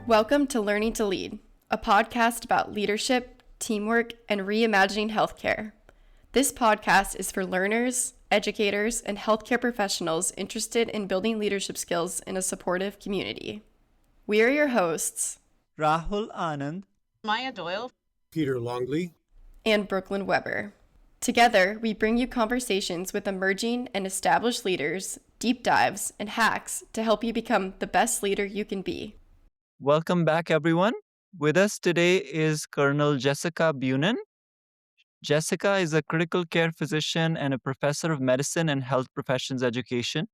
Welcome to Learning to Lead, a podcast about leadership, teamwork, and reimagining healthcare. This podcast is for learners, educators, and healthcare professionals interested in building leadership skills in a supportive community. We are your hosts, Rahul Anand, Maya Doyle, Peter Longley, and Brooklyn Weber. Together, we bring you conversations with emerging and established leaders, deep dives, and hacks to help you become the best leader you can be. welcome back, everyone. With us today is Colonel Jessica Bunin. Jessica is a critical care physician and a professor of medicine and health professions education.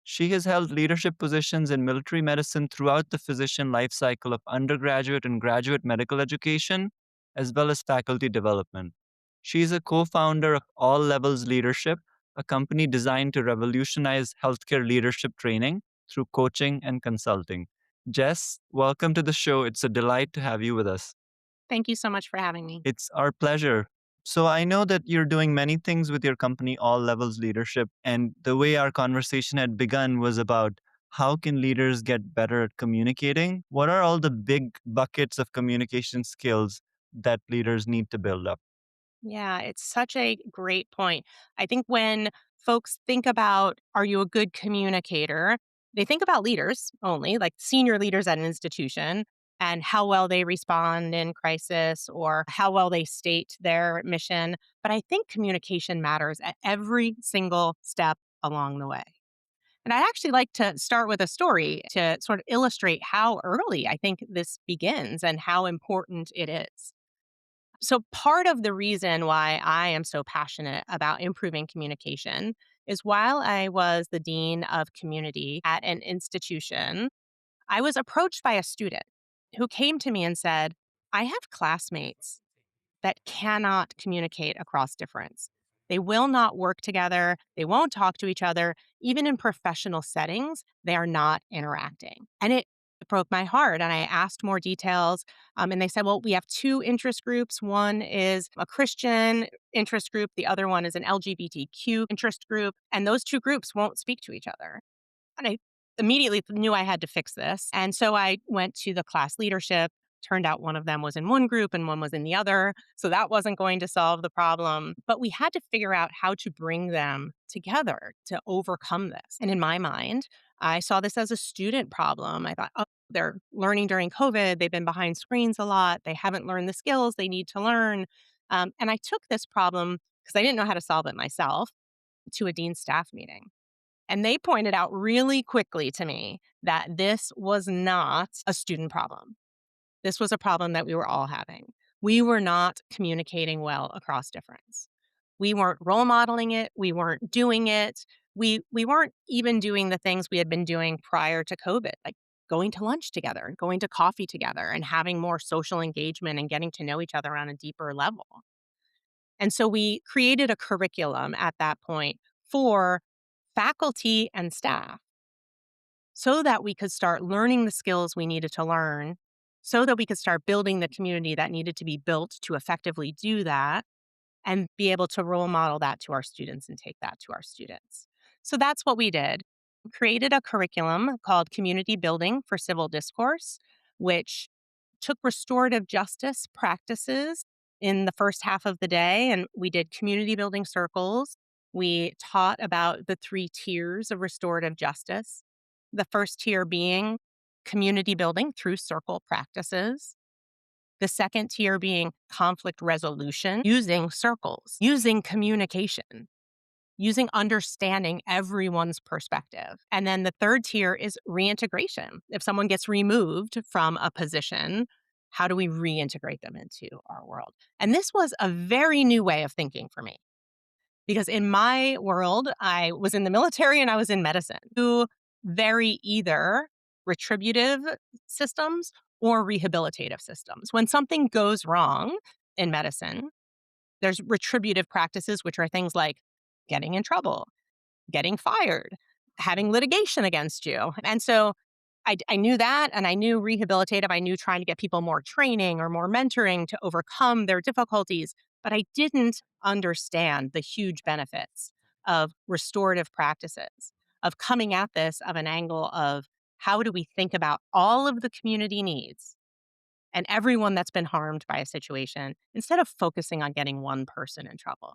She has held leadership positions in military medicine throughout the physician life cycle of undergraduate and graduate medical education, as well as faculty development. She is a co-founder of All Levels Leadership, a company designed to revolutionize healthcare leadership training through coaching and consulting. Jess, welcome to the show. It's a delight to have you with us. thank you so much for having me. It's our pleasure. So I know that you're doing many things with your company, All Levels Leadership, and the way our conversation had begun was about how can leaders get better at communicating? What are all the big buckets of communication skills that leaders need to build up? Yeah, it's such a great point. I think when folks think about, are you a good communicator? They think about leaders only, like senior leaders at an institution, and how well they respond in crisis or how well they state their mission. But I think communication matters at every single step along the way. And I'd actually like to start with a story to sort of illustrate how early I think this begins and how important it is. So, part of the reason why I am so passionate about improving communication is while I was the dean of community at an institution, I was approached by a student who came to me and said, I have classmates that cannot communicate across difference. They will not work together. They won't talk to each other. Even in professional settings, they are not interacting. And it broke my heart. And I asked more details. And they said, well, we have two interest groups. One is a Christian interest group, the other one is an LGBTQ interest group. And those two groups won't speak to each other. And I immediately knew I had to fix this. And so I went to the class leadership. Turned out one of them was in one group and one was in the other. So that wasn't going to solve the problem. But we had to figure out how to bring them together to overcome this. And in my mind, I saw this as a student problem. I thought, oh, they're learning during COVID. They've been behind screens a lot. They haven't learned the skills they need to learn. And I took this problem, because I didn't know how to solve it myself, to a dean's staff meeting. And they pointed out really quickly to me that this was not a student problem. This was a problem that we were all having. We were not communicating well across difference. We weren't role modeling it. We weren't doing it. We weren't even doing the things we had been doing prior to COVID, like going to lunch together, going to coffee together, and having more social engagement and getting to know each other on a deeper level. And so we created a curriculum at that point for faculty and staff so that we could start learning the skills we needed to learn, so that we could start building the community that needed to be built to effectively do that, and be able to role model that to our students and take that to our students. So that's what we did. We created a curriculum called Community Building for Civil Discourse, which took restorative justice practices in the first half of the day, and we did community building circles. We taught about the 3 tiers of restorative justice. The first tier being community building through circle practices. The second tier being conflict resolution using circles, using communication, using understanding everyone's perspective. And then the third tier is reintegration. If someone gets removed from a position, how do we reintegrate them into our world? And this was a very new way of thinking for me. Because in my world, I was in the military and I was in medicine. Two very either retributive systems or rehabilitative systems. When something goes wrong in medicine, there's retributive practices, which are things like getting in trouble, getting fired, having litigation against you. And so I knew that, and I knew rehabilitative. I knew trying to get people more training or more mentoring to overcome their difficulties, but I didn't understand the huge benefits of restorative practices, of coming at this of an angle of how do we think about all of the community needs and everyone that's been harmed by a situation instead of focusing on getting one person in trouble?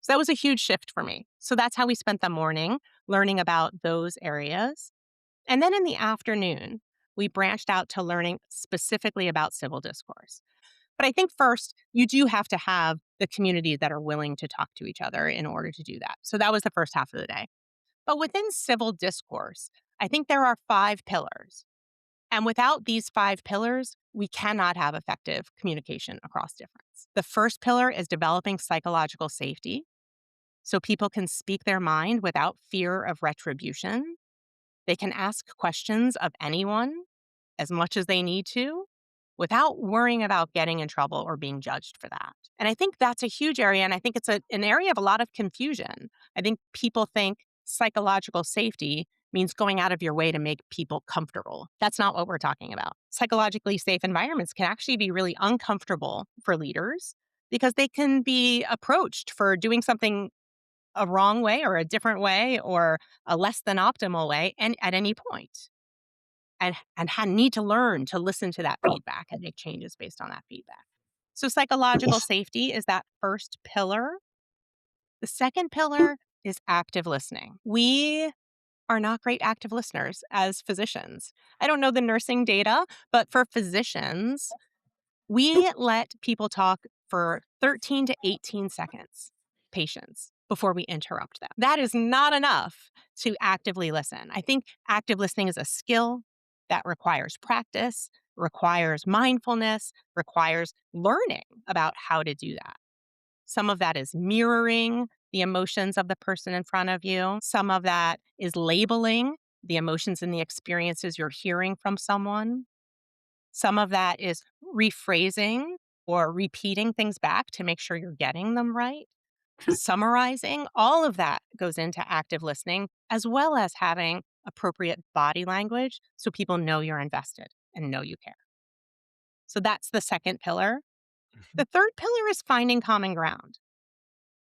So that was a huge shift for me. So that's how we spent the morning learning about those areas. And then in the afternoon, we branched out to learning specifically about civil discourse. But I think first, you do have to have the community that are willing to talk to each other in order to do that. So that was the first half of the day. But within civil discourse, I think there are 5 pillars. And without these 5 pillars, we cannot have effective communication across difference. The first pillar is developing psychological safety so people can speak their mind without fear of retribution. They can ask questions of anyone as much as they need to without worrying about getting in trouble or being judged for that. And I think that's a huge area. And I think it's an area of a lot of confusion. I think people think psychological safety means going out of your way to make people comfortable. That's not what we're talking about. Psychologically safe environments can actually be really uncomfortable for leaders because they can be approached for doing something a wrong way or a different way or a less than optimal way and at any point. And need to learn to listen to that feedback and make changes based on that feedback. So psychological safety is that first pillar. The second pillar is active listening. We are not great active listeners as physicians. I don't know the nursing data, but for physicians, we let people talk for 13 to 18 seconds, patients, before we interrupt them. That is not enough to actively listen. I think active listening is a skill that requires practice, requires mindfulness, requires learning about how to do that. Some of that is mirroring the emotions of the person in front of you. Some of that is labeling the emotions and the experiences you're hearing from someone. Some of that is rephrasing or repeating things back to make sure you're getting them right. Summarizing, all of that goes into active listening, as well as having appropriate body language so people know you're invested and know you care. So that's the second pillar. The third pillar is finding common ground.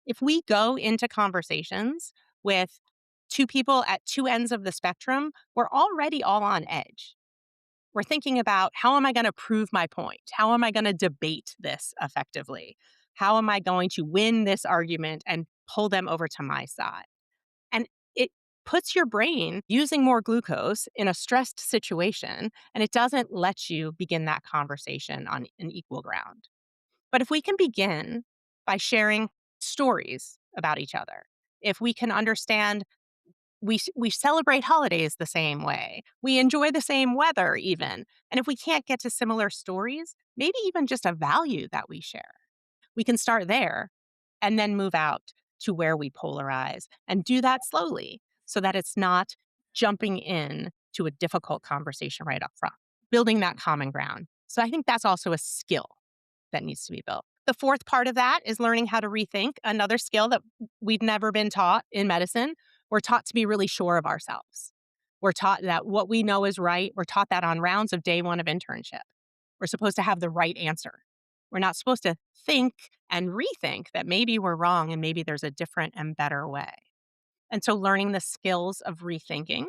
If we go into conversations with two people at two ends of the spectrum, we're already all on edge. We're thinking about, how am I going to prove my point? How am I going to debate this effectively? How am I going to win this argument and pull them over to my side? And it puts your brain using more glucose in a stressed situation, and it doesn't let you begin that conversation on an equal ground. But if we can begin by sharing stories about each other, if we can understand we celebrate holidays the same way. We enjoy the same weather even. And if we can't get to similar stories, maybe even just a value that we share, we can start there and then move out to where we polarize and do that slowly so that it's not jumping in to a difficult conversation right up front, building that common ground. So I think that's also a skill that needs to be built. The fourth part of that is learning how to rethink, another skill that we've never been taught in medicine. We're taught to be really sure of ourselves. We're taught that what we know is right. We're taught that on rounds of day one of internship. We're supposed to have the right answer. We're not supposed to think and rethink that maybe we're wrong and maybe there's a different and better way. And so learning the skills of rethinking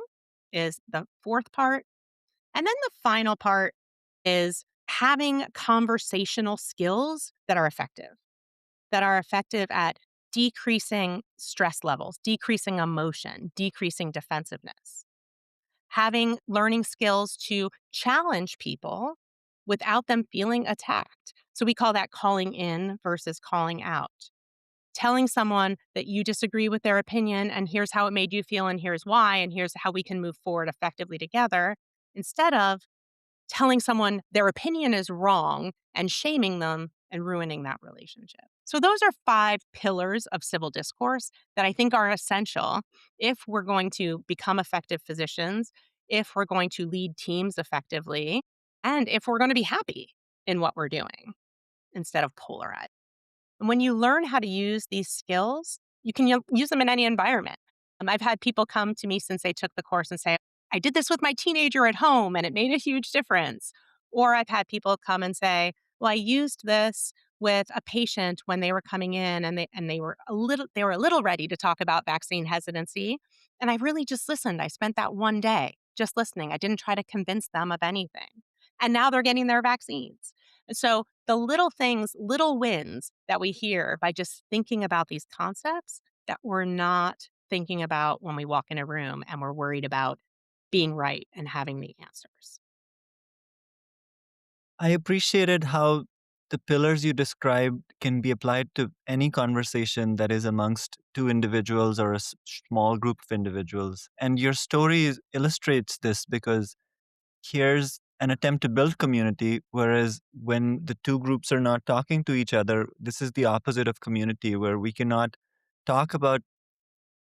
is the fourth part. And then the final part is having conversational skills that are effective at decreasing stress levels, decreasing emotion, decreasing defensiveness. Having learning skills to challenge people without them feeling attacked. So we call that calling in versus calling out. Telling someone that you disagree with their opinion and here's how it made you feel and here's why and here's how we can move forward effectively together, instead of telling someone their opinion is wrong and shaming them and ruining that relationship. So those are 5 pillars of civil discourse that I think are essential if we're going to become effective physicians, if we're going to lead teams effectively, and if we're going to be happy in what we're doing instead of polarized. And when you learn how to use these skills, you can use them in any environment. I've had people come to me since they took the course and say, I did this with my teenager at home and it made a huge difference. Or I've had people come and say, well, I used this with a patient when they were coming in and they were a little ready to talk about vaccine hesitancy. And I really just listened. I spent that one day just listening. I didn't try to convince them of anything. And now they're getting their vaccines. And so the little things, little wins that we hear by just thinking about these concepts that we're not thinking about when we walk in a room and we're worried about being right and having the answers. I appreciated how the pillars you described can be applied to any conversation that is amongst two individuals or a small group of individuals. And your story illustrates this because here's an attempt to build community, whereas when the two groups are not talking to each other, this is the opposite of community, where we cannot talk about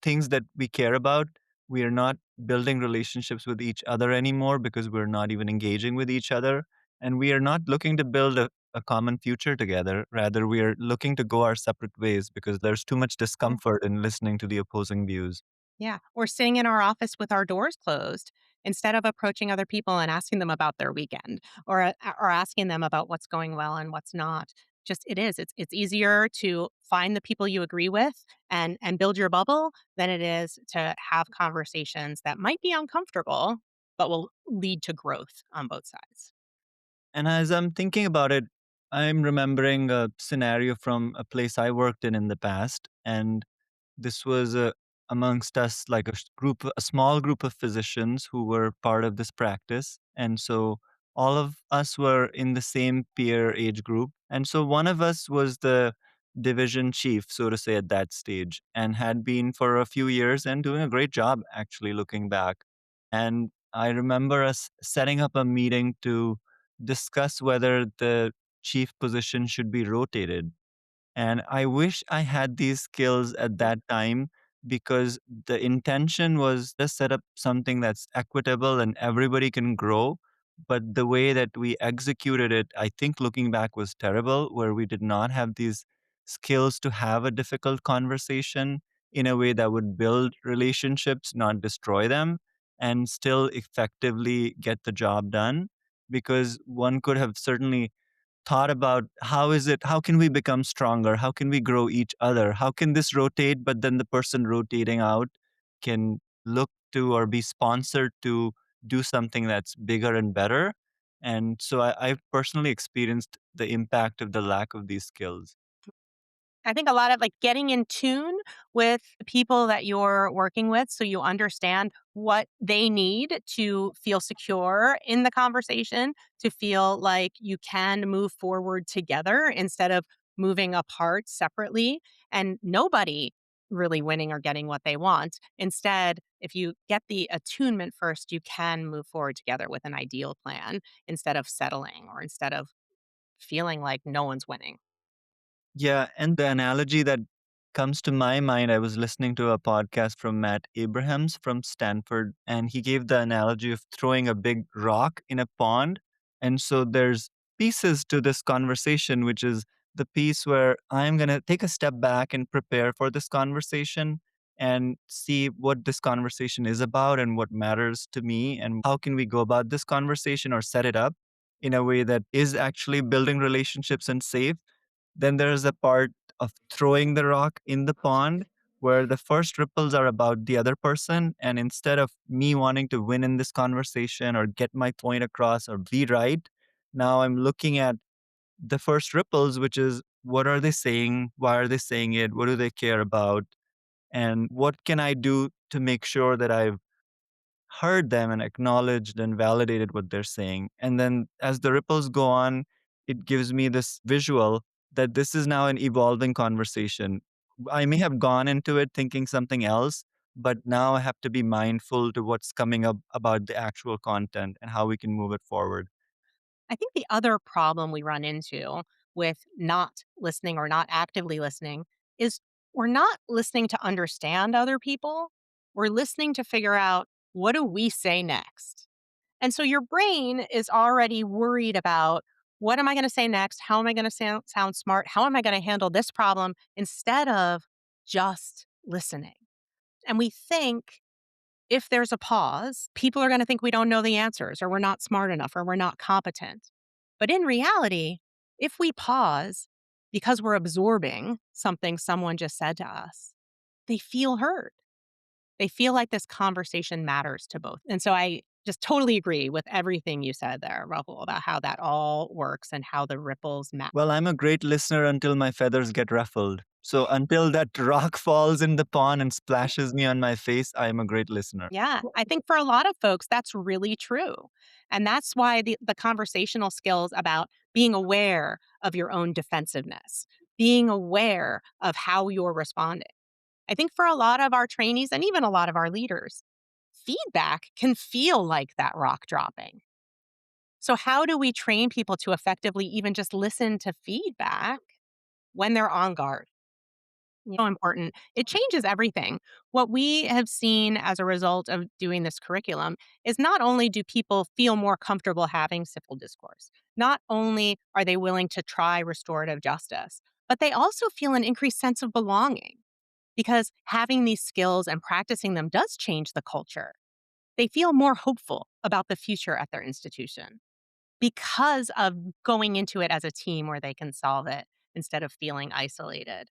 things that we care about. We are not building relationships with each other anymore because we're not even engaging with each other. And we are not looking to build a common future together. Rather, we are looking to go our separate ways because there's too much discomfort in listening to the opposing views. Yeah. Or sitting in our office with our doors closed instead of approaching other people and asking them about their weekend or asking them about what's going well and what's not. Just it is. It's easier to find the people you agree with and build your bubble than it is to have conversations that might be uncomfortable but will lead to growth on both sides. And as I'm thinking about it, I'm remembering a scenario from a place I worked in the past. And this was amongst us, like a small group of physicians who were part of this practice. And so all of us were in the same peer age group. And so one of us was the division chief, so to say, at that stage, and had been for a few years and doing a great job, actually, looking back. And I remember us setting up a meeting to discuss whether the chief position should be rotated. And I wish I had these skills at that time because the intention was to set up something that's equitable and everybody can grow. But the way that we executed it, I think looking back was terrible, where we did not have these skills to have a difficult conversation in a way that would build relationships, not destroy them, and still effectively get the job done. Because one could have certainly thought about how can we become stronger, how can we grow each other, how can this rotate, but then the person rotating out can look to or be sponsored to do something that's bigger and better. And so I've personally experienced the impact of the lack of these skills. I think a lot of like getting in tune with the people that you're working with so you understand what they need to feel secure in the conversation, to feel like you can move forward together instead of moving apart separately and nobody really winning or getting what they want. Instead, if you get the attunement first, you can move forward together with an ideal plan instead of settling or instead of feeling like no one's winning. Yeah, and the analogy that comes to my mind, I was listening to a podcast from Matt Abrahams from Stanford, and he gave the analogy of throwing a big rock in a pond. And so there's pieces to this conversation, which is the piece where I'm going to take a step back and prepare for this conversation and see what this conversation is about and what matters to me and how can we go about this conversation or set it up in a way that is actually building relationships and safe. Then there's a part of throwing the rock in the pond where the first ripples are about the other person. And instead of me wanting to win in this conversation or get my point across or be right, now I'm looking at the first ripples, which is what are they saying? Why are they saying it? What do they care about? And what can I do to make sure that I've heard them and acknowledged and validated what they're saying. And then as the ripples go on, it gives me this visual that this is now an evolving conversation. I may have gone into it thinking something else, but now I have to be mindful to what's coming up about the actual content and how we can move it forward. I think the other problem we run into with not listening or not actively listening is we're not listening to understand other people. We're listening to figure out what do we say next. And so your brain is already worried about what am I going to say next? How am I going to sound smart? How am I going to handle this problem instead of just listening? And we think if there's a pause, people are going to think we don't know the answers or we're not smart enough or we're not competent. But in reality, if we pause because we're absorbing something someone just said to us, they feel heard. They feel like this conversation matters to both. And so I just totally agree with everything you said there, Rahul, about how that all works and how the ripples matter. Well, I'm a great listener until my feathers get ruffled. So until that rock falls in the pond and splashes me on my face, I'm a great listener. Yeah, I think for a lot of folks, that's really true. And that's why the conversational skills about being aware of your own defensiveness, being aware of how you're responding. I think for a lot of our trainees and even a lot of our leaders, feedback can feel like that rock dropping. So, how do we train people to effectively even just listen to feedback when they're on guard? So important. It changes everything. What we have seen as a result of doing this curriculum is not only do people feel more comfortable having civil discourse, not only are they willing to try restorative justice, but they also feel an increased sense of belonging because having these skills and practicing them does change the culture. They feel more hopeful about the future at their institution because of going into it as a team where they can solve it instead of feeling isolated.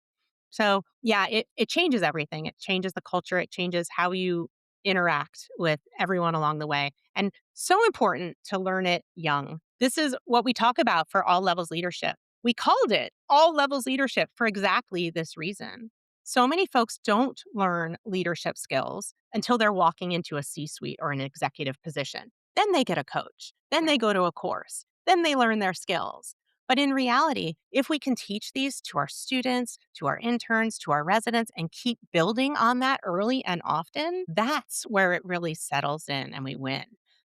So, yeah, it changes everything. It changes the culture. It changes how you interact with everyone along the way. And so important to learn it young. This is what we talk about for all levels leadership. We called it all levels leadership for exactly this reason. So many folks don't learn leadership skills until they're walking into a C suite or an executive position. Then they get a coach. Then they go to a course. Then they learn their skills. But in reality, if we can teach these to our students, to our interns, to our residents, and keep building on that early and often, that's where it really settles in and we win.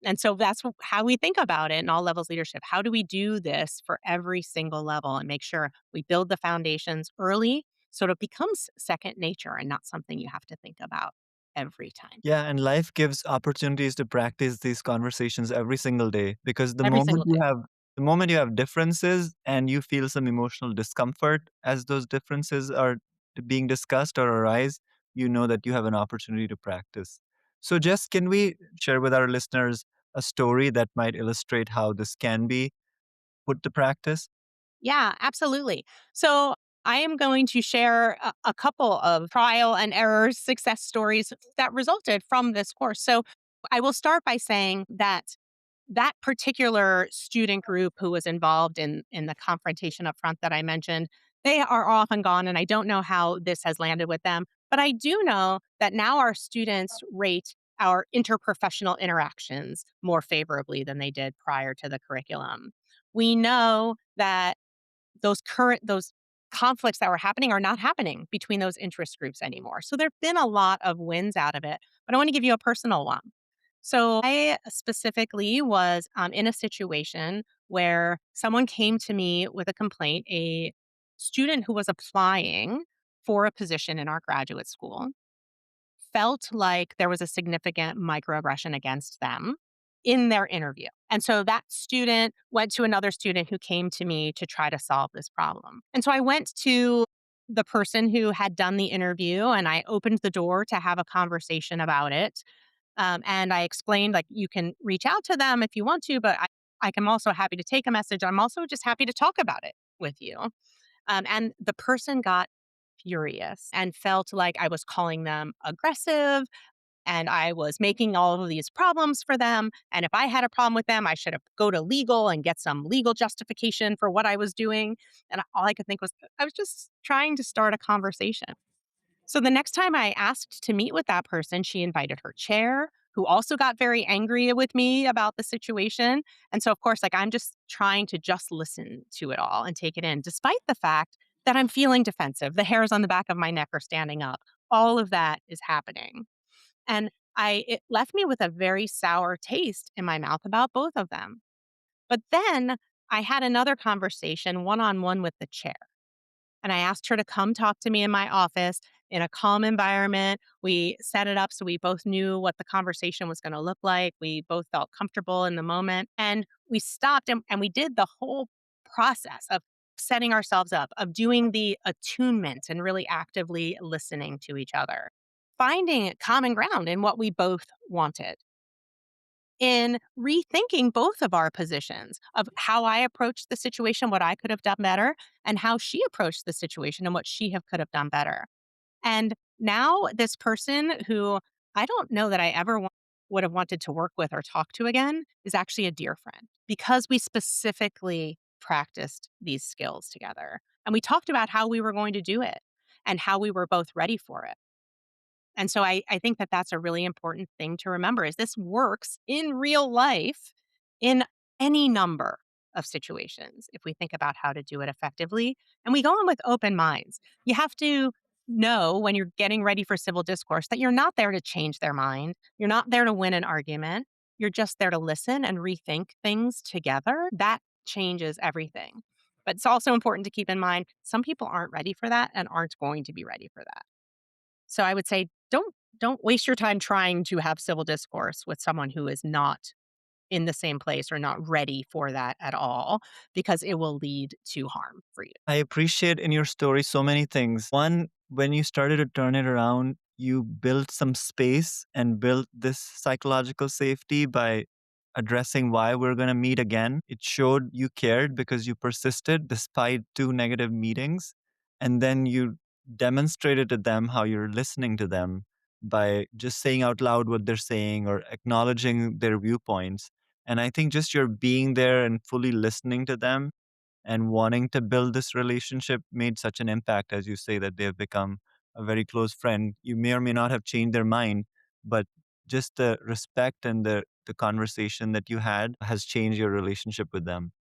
And so that's how we think about it in all levels leadership. How do we do this for every single level and make sure we build the foundations early so it becomes second nature and not something you have to think about every time, Yeah, and life gives opportunities to practice these conversations every single day because every single day. the moment you have differences and you feel some emotional discomfort as those differences are being discussed or arise, you know that you have an opportunity to practice. So Jess, can we share with our listeners a story that might illustrate how this can be put to practice? Yeah, absolutely. So I am going to share a couple of trial and error success stories that resulted from this course. So I will start by saying that that particular student group who was involved in the confrontation up front that I mentioned, they are off and gone, and I don't know how this has landed with them. But I do know that now our students rate our interprofessional interactions more favorably than they did prior to the curriculum. We know that those conflicts that were happening are not happening between those interest groups anymore. So there've been a lot of wins out of it. But I want to give you a personal one. So I specifically was in a situation where someone came to me with a complaint, a student who was applying for a position in our graduate school felt like there was a significant microaggression against them in their interview. And so that student went to another student who came to me to try to solve this problem. And so I went to the person who had done the interview and I opened the door to have a conversation about it. And I explained, like, you can reach out to them if you want to, but I am also happy to take a message. I'm also just happy to talk about it with you. And the person got furious and felt like I was calling them aggressive and I was making all of these problems for them. And if I had a problem with them, I should have go to legal and get some legal justification for what I was doing. And all I could think was, I was just trying to start a conversation. So the next time I asked to meet with that person, she invited her chair, who also got very angry with me about the situation. And so, of course, like I'm just trying to just listen to it all and take it in, despite the fact that I'm feeling defensive. The hairs on the back of my neck are standing up. All of that is happening. And it left me with a very sour taste in my mouth about both of them. But then I had another conversation one on one with the chair. And I asked her to come talk to me in my office in a calm environment. We set it up so we both knew what the conversation was going to look like. We both felt comfortable in the moment. And we stopped and we did the whole process of setting ourselves up, of doing the attunement and really actively listening to each other, finding common ground in what we both wanted, in rethinking both of our positions of how I approached the situation, what I could have done better, and how she approached the situation and what she could have done better. And now this person who I don't know that I ever would have wanted to work with or talk to again is actually a dear friend because we specifically practiced these skills together. And we talked about how we were going to do it and how we were both ready for it. And so I think that that's a really important thing to remember is this works in real life in any number of situations if we think about how to do it effectively and we go in with open minds. You have to know when you're getting ready for civil discourse that you're not there to change their mind. You're not there to win an argument. You're just there to listen and rethink things together. That changes everything. But it's also important to keep in mind some people aren't ready for that and aren't going to be ready for that. So I would say don't waste your time trying to have civil discourse with someone who is not in the same place or not ready for that at all because it will lead to harm for you. I appreciate in your story so many things. One, when you started to turn it around, you built some space and built this psychological safety by addressing why we're going to meet again. It showed you cared because you persisted despite two negative meetings. And then you demonstrated to them how you're listening to them by just saying out loud what they're saying or acknowledging their viewpoints. And I think just your being there and fully listening to them and wanting to build this relationship made such an impact, as you say, that they have become a very close friend. You may or may not have changed their mind, but just the respect and the conversation that you had has changed your relationship with them.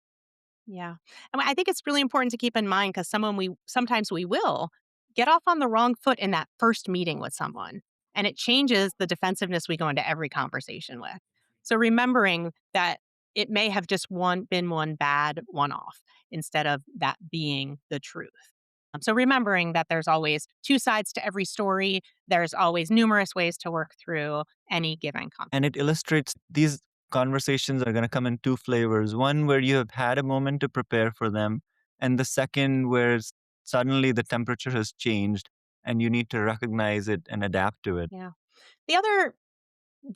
Yeah. And I think it's really important to keep in mind because someone we sometimes we will get off on the wrong foot in that first meeting with someone. And it changes the defensiveness we go into every conversation with. So remembering that it may have just been one bad one off instead of that being the truth. So remembering that there's always two sides to every story, there's always numerous ways to work through any given conflict. And it illustrates these conversations are going to come in two flavors: one where you have had a moment to prepare for them, and the second where suddenly the temperature has changed and you need to recognize it and adapt to it. Yeah. The other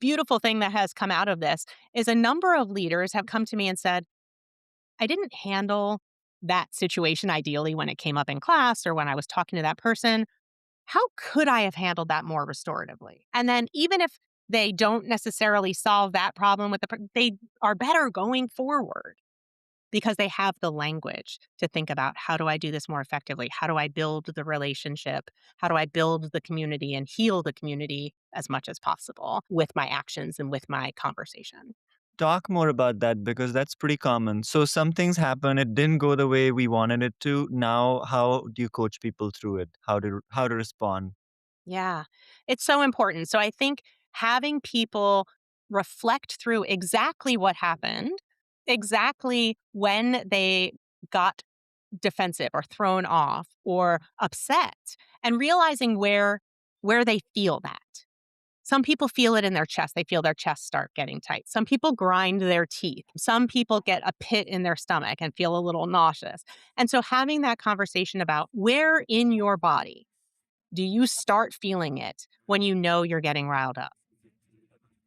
beautiful thing that has come out of this is a number of leaders have come to me and said, I didn't handle that situation ideally when it came up in class or when I was talking to that person. How could I have handled that more restoratively? And then even if they don't necessarily solve that problem with they are better going forward because they have the language to think about how do I do this more effectively? How do I build the relationship? How do I build the community and heal the community as much as possible with my actions and with my conversation? Talk more about that because that's pretty common. So some things happen, it didn't go the way we wanted it to. Now, how do you coach people through it? How to respond? Yeah, it's so important. So I think having people reflect through exactly what happened, exactly when they got defensive or thrown off or upset, and realizing where they feel that. Some people feel it in their chest. They feel their chest start getting tight. Some people grind their teeth. Some people get a pit in their stomach and feel a little nauseous. And so having that conversation about where in your body do you start feeling it when you know you're getting riled up?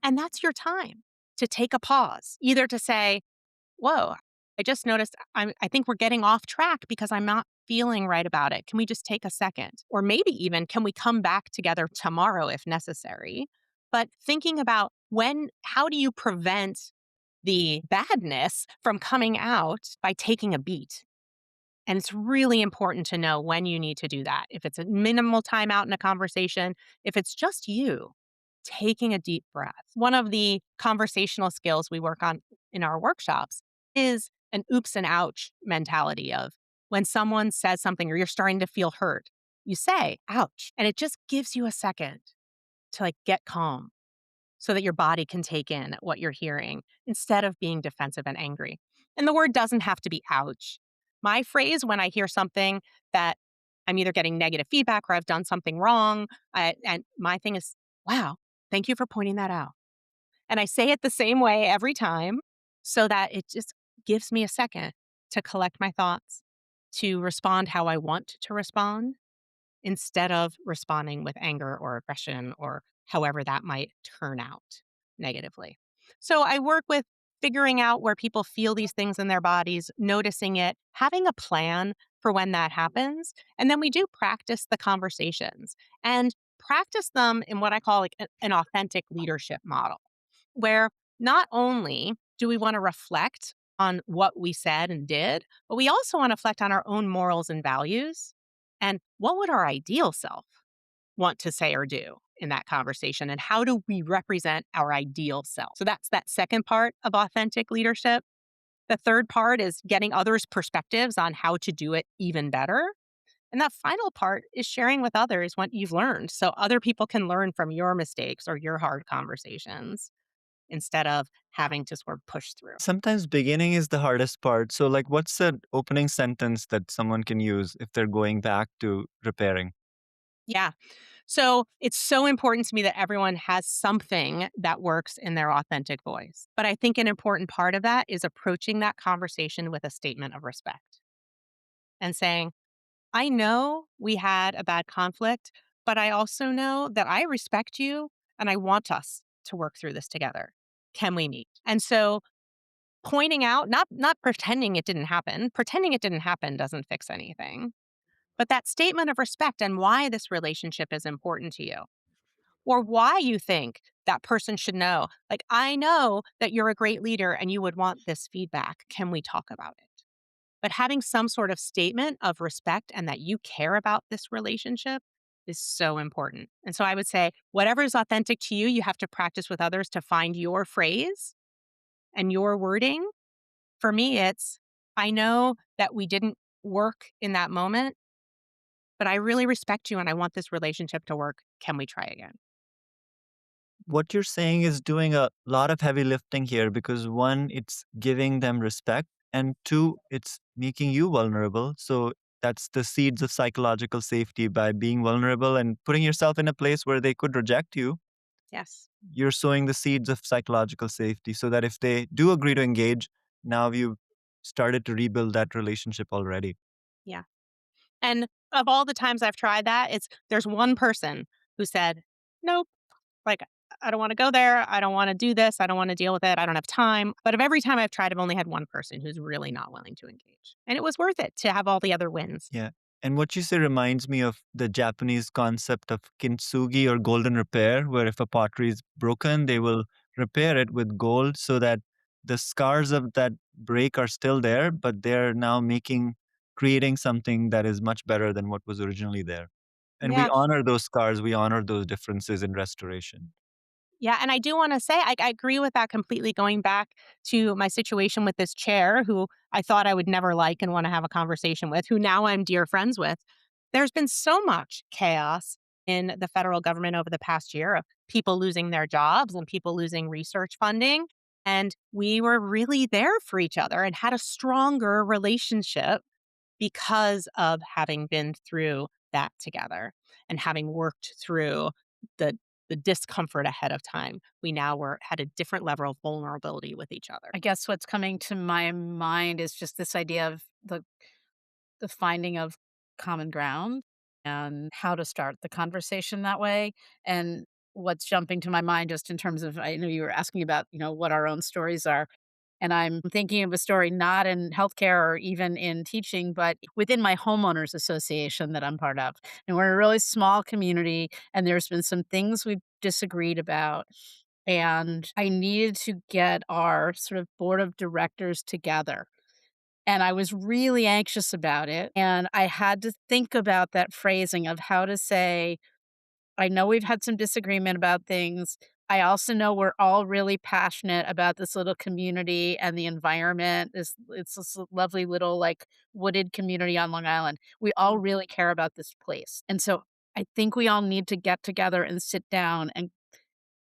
And that's your time to take a pause, either to say, whoa, I just noticed I think we're getting off track because I'm not feeling right about it. Can we just take a second? Or maybe even, can we come back together tomorrow if necessary? But thinking about how do you prevent the badness from coming out by taking a beat? And it's really important to know when you need to do that. If it's a minimal time out in a conversation, if it's just you taking a deep breath. One of the conversational skills we work on in our workshops is an oops and ouch mentality of when someone says something or you're starting to feel hurt, you say ouch. And it just gives you a second to get calm so that your body can take in what you're hearing instead of being defensive and angry. And the word doesn't have to be ouch. My phrase when I hear something that I'm either getting negative feedback or I've done something wrong, and my thing is, wow, thank you for pointing that out. And I say it the same way every time so that it just gives me a second to collect my thoughts, to respond how I want to respond, instead of responding with anger or aggression or however that might turn out negatively. So I work with figuring out where people feel these things in their bodies, noticing it, having a plan for when that happens. And then we do practice the conversations and practice them in what I call an authentic leadership model. where not only do we want to reflect on what we said and did, but we also want to reflect on our own morals and values and what would our ideal self want to say or do in that conversation, and how do we represent our ideal self. So that's that second part of authentic leadership. The third part is getting others' perspectives on how to do it even better. And that final part is sharing with others what you've learned so other people can learn from your mistakes or your hard conversations instead of having to sort of push through. Sometimes beginning is the hardest part. So, like, what's the opening sentence that someone can use if they're going back to repairing? Yeah. So it's so important to me that everyone has something that works in their authentic voice. But I think an important part of that is approaching that conversation with a statement of respect and saying, I know we had a bad conflict, but I also know that I respect you and I want us to work through this together. Can we meet? And so pointing out, not pretending it didn't happen. Pretending it didn't happen doesn't fix anything. But that statement of respect and why this relationship is important to you or why you think that person should know. Like, I know that you're a great leader and you would want this feedback. Can we talk about it? But having some sort of statement of respect and that you care about this relationship is so important. And so I would say, whatever is authentic to you, you have to practice with others to find your phrase and your wording. For me, it's, I know that we didn't work in that moment, but I really respect you and I want this relationship to work. Can we try again? What you're saying is doing a lot of heavy lifting here because one, it's giving them respect, and two, it's making you vulnerable. So that's the seeds of psychological safety by being vulnerable and putting yourself in a place where they could reject you. Yes. You're sowing the seeds of psychological safety so that if they do agree to engage, now you've started to rebuild that relationship already. Yeah. And of all the times I've tried that, there's one person who said, nope, like, I don't want to go there. I don't want to do this. I don't want to deal with it. I don't have time. But of every time I've tried, I've only had one person who's really not willing to engage. And it was worth it to have all the other wins. Yeah. And what you say reminds me of the Japanese concept of kintsugi or golden repair, where if a pottery is broken, they will repair it with gold so that the scars of that break are still there, but they're now creating something that is much better than what was originally there. And we Yeah. honor those scars, we honor those differences in restoration. Yeah, and I do wanna say I agree with that completely going back to my situation with this chair who I thought I would never like and wanna have a conversation with, who now I'm dear friends with. There's been so much chaos in the federal government over the past year of people losing their jobs and people losing research funding, and we were really there for each other and had a stronger relationship because of having been through that together and having worked through the the discomfort ahead of time. We now were had a different level of vulnerability with each other. I guess what's coming to my mind is just this idea of the finding of common ground and how to start the conversation that way. And what's jumping to my mind just in terms of I know you were asking about, what our own stories are. And I'm thinking of a story not in healthcare or even in teaching, but within my homeowners association that I'm part of. And we're a really small community, and there's been some things we've disagreed about. And I needed to get our sort of board of directors together. And I was really anxious about it. And I had to think about that phrasing of how to say, I know we've had some disagreement about things. I also know we're all really passionate about this little community and the environment. It's this lovely little like wooded community on Long Island. We all Mm. really care about this place. And so I think we all need to get together and sit down and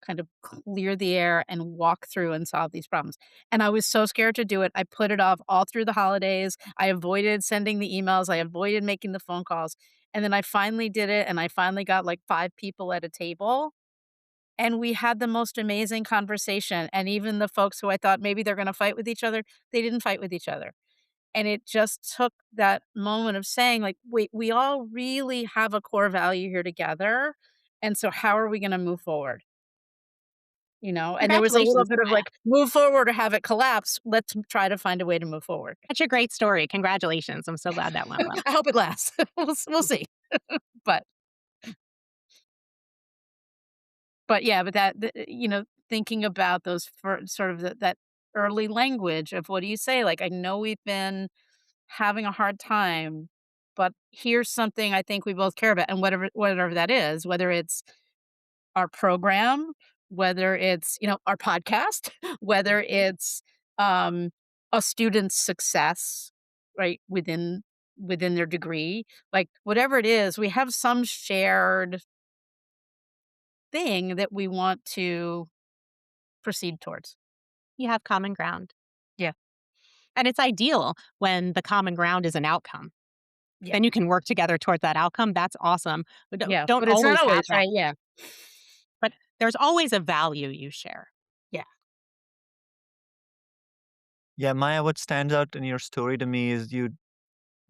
kind of clear the air and walk through and solve these problems. And I was so scared to do it. I put it off all through the holidays. I avoided sending the emails. I avoided making the phone calls. And then I finally did it. And I finally got like 5 people at a table. And we had the most amazing conversation. And even the folks who I thought maybe they're going to fight with each other, they didn't fight with each other. And it just took that moment of saying, like, wait, we all really have a core value here together. And so, how are we going to move forward? And there was a little Congratulations. bit of like, move forward or have it collapse. Let's try to find a way to move forward. Such a great story. Congratulations. I'm so glad that went well. I hope it lasts. We'll see. But but yeah, but thinking about those sort of that early language of what do you say? Like, I know we've been having a hard time, but here's something I think we both care about, and whatever that is, whether it's our program, whether it's, our podcast, whether it's, um, a student's success, right, within their degree, like, whatever it is, we have some shared thing that we want to proceed towards. You have common ground. Yeah, And it's ideal when the common ground is an outcome. yeah, Then you can work together towards that outcome. That's awesome. But yeah, don't but it's not always have always, that. right? Yeah, But there's always a value you share. yeah. Yeah, Maya, what stands out in your story to me is you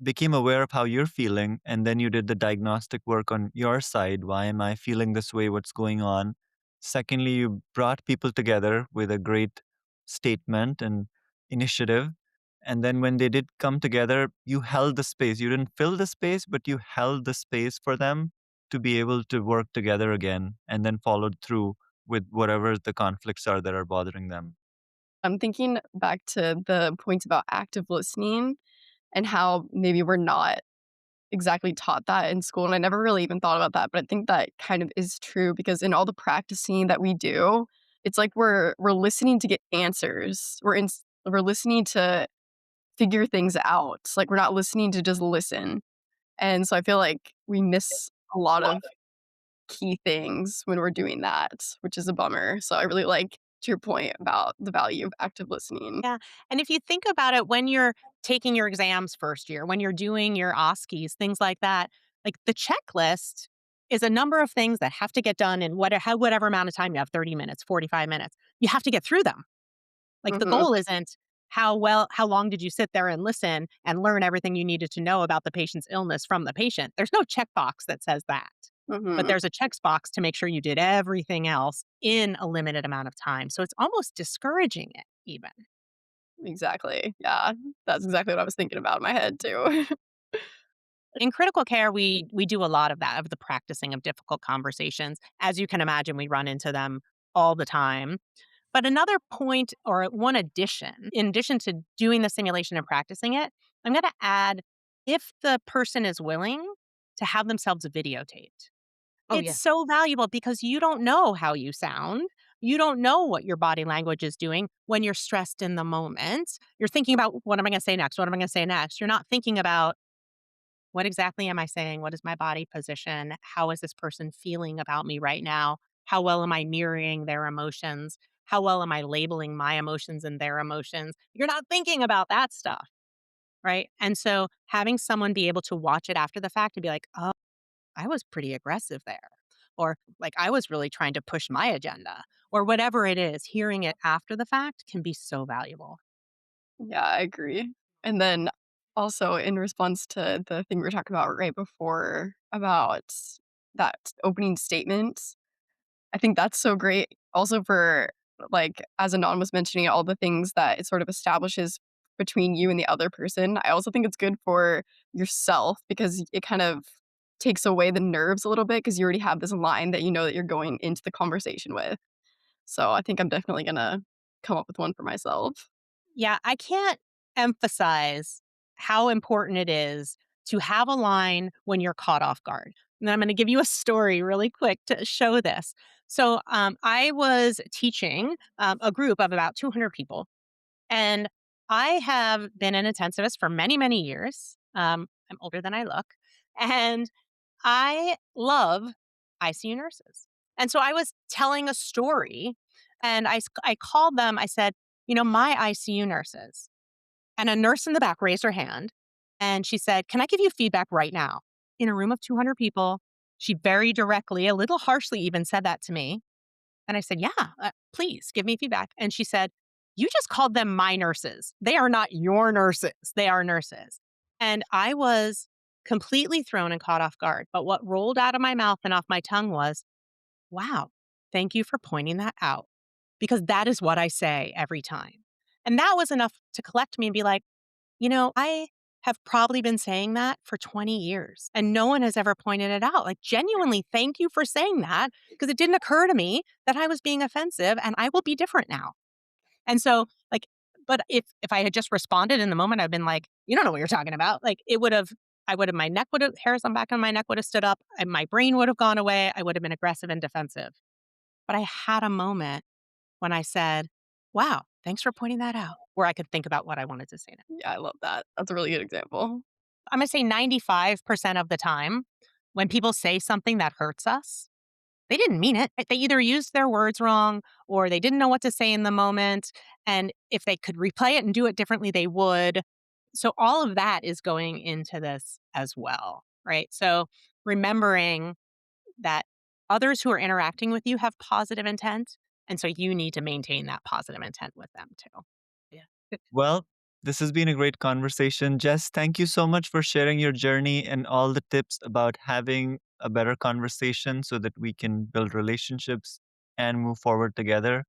became aware of how you're feeling, and then you did the diagnostic work on your side. Why am I feeling this way? What's going on? Secondly, you brought people together with a great statement and initiative. And then when they did come together, you held the space. You didn't fill the space, but you held the space for them to be able to work together again, and then followed through with whatever the conflicts are that are bothering them. I'm thinking back to the points about active listening and how maybe we're not exactly taught that in school. And I never really even thought about that, but I think that kind of is true because in all the practicing that we do, it's like we're listening to get answers. We're listening to figure things out. It's like we're not listening to just listen. And so I feel like we miss a lot of key things when we're doing that, which is a bummer. So I really like to your point about the value of active listening. Yeah. And if you think about it, when you're taking your exams first year, when you're doing your OSCEs, things like that, like the checklist is a number of things that have to get done in whatever amount of time you have 30 minutes, 45 minutes. You have to get through them. Like the Mhm, goal isn't how long did you sit there and listen and learn everything you needed to know about the patient's illness from the patient. There's no checkbox that says that. But mhm. there's a checkbox to make sure you did everything else in a limited amount of time. So it's almost discouraging it even. Exactly. Yeah. That's exactly what I was thinking about in my head too. In critical care, we do a lot of that, of the practicing of difficult conversations. As you can imagine, we run into them all the time. But another point or one addition, in addition to doing the simulation and practicing it, I'm going to add if the person is willing to have themselves videotaped. Oh, It's yeah. so valuable because you don't know how you sound. You don't know what your body language is doing when you're stressed in the moment. You're thinking about what am I going to say next? What am I going to say next? You're not thinking about what exactly am I saying? What is my body position? How is this person feeling about me right now? How well am I mirroring their emotions? How well am I labeling my emotions and their emotions? You're not thinking about that stuff, right? And so having someone be able to watch it after the fact and be like, oh, I was pretty aggressive there. Or like I was really trying to push my agenda or whatever it is, hearing it after the fact can be so valuable. Yeah, I agree. And then also in response to the thing we were talking about right before about that opening statement, I think that's so great also for like as Anon was mentioning all the things that it sort of establishes between you and the other person. I also think it's good for yourself because it kind of takes away the nerves a little bit because you already have this line that you know that you're going into the conversation with. So I think I'm definitely gonna come up with one for myself. Yeah, I can't emphasize how important it is to have a line when you're caught off guard. And I'm going to give you a story really quick to show this. So, I was teaching a group of about 200 people, and I have been an intensivist for many, many years. I'm older than I look, and I love ICU nurses. And so I was telling a story and I called them. I said, my ICU nurses. And a nurse in the back raised her hand and she said, can I give you feedback right now? In a room of 200 people, she very directly, a little harshly even said that to me. And I said, yeah, please give me feedback. And she said, you just called them my nurses. They are not your nurses. They are nurses. And I was completely thrown and caught off guard. But what rolled out of my mouth and off my tongue was, wow, thank you for pointing that out. Because that is what I say every time. And that was enough to collect me and be like, I have probably been saying that for 20 years and no one has ever pointed it out. Like, genuinely, thank you for saying that, because it didn't occur to me that I was being offensive and I will be different now. And so, like, but if I had just responded in the moment, I've been like, you don't know what you're talking about. Like, my neck would have, hairs on back on my neck would have stood up and my brain would have gone away. I would have been aggressive and defensive. But I had a moment when I said, wow, thanks for pointing that out, where I could think about what I wanted to say next. Yeah, I love that. That's a really good example. I'm going to say 95% of the time when people say something that hurts us, they didn't mean it. They either used their words wrong or they didn't know what to say in the moment. And if they could replay it and do it differently, they would. So all of that is going into this as well, right? So remembering that others who are interacting with you have positive intent. And so you need to maintain that positive intent with them too. Well, this has been a great conversation. Jess, thank you so much for sharing your journey and all the tips about having a better conversation so that we can build relationships and move forward together.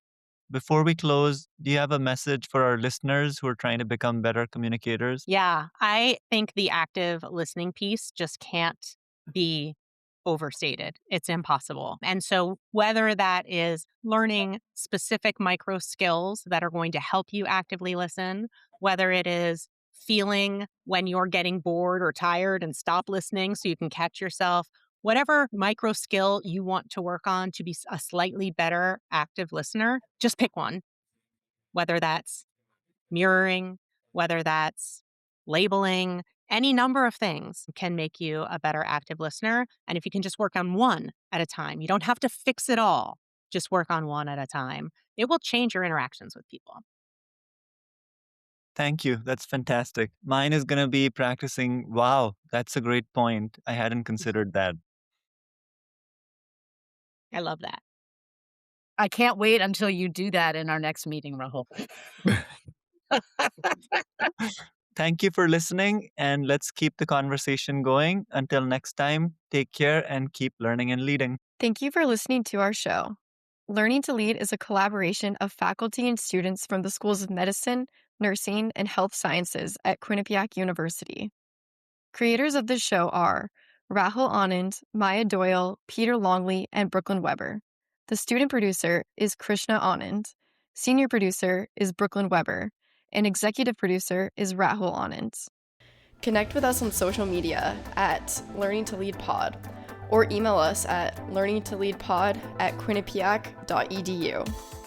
Before we close, do you have a message for our listeners who are trying to become better communicators? Yeah, I think the active listening piece just can't be overstated. It's impossible. And so, whether that is learning specific micro skills that are going to help you actively listen, whether it is feeling when you're getting bored or tired and stop listening so you can catch yourself, whatever micro skill you want to work on to be a slightly better active listener, just pick one, whether that's mirroring, whether that's labeling, any number of things can make you a better active listener. And if you can just work on one at a time, you don't have to fix it all. Just work on one at a time. It will change your interactions with people. Thank you. That's fantastic. Mine is going to be practicing. Wow, that's a great point. I hadn't considered that. I love that. I can't wait until you do that in our next meeting, Rahul. Thank you for listening, and let's keep the conversation going. Until next time, take care and keep learning and leading. Thank you for listening to our show. Learning to Lead is a collaboration of faculty and students from the schools of medicine, nursing, and health sciences at Quinnipiac University. Creators of this show are Rahul Anand, Maya Doyle, Peter Longley, and Brooklyn Weber. The student producer is Krishna Anand. Senior producer is Brooklyn Weber. And executive producer is Rahul Anand. Connect with us on social media at Learning to Lead Pod, or email us at learningtoleadpod@quinnipiac.edu.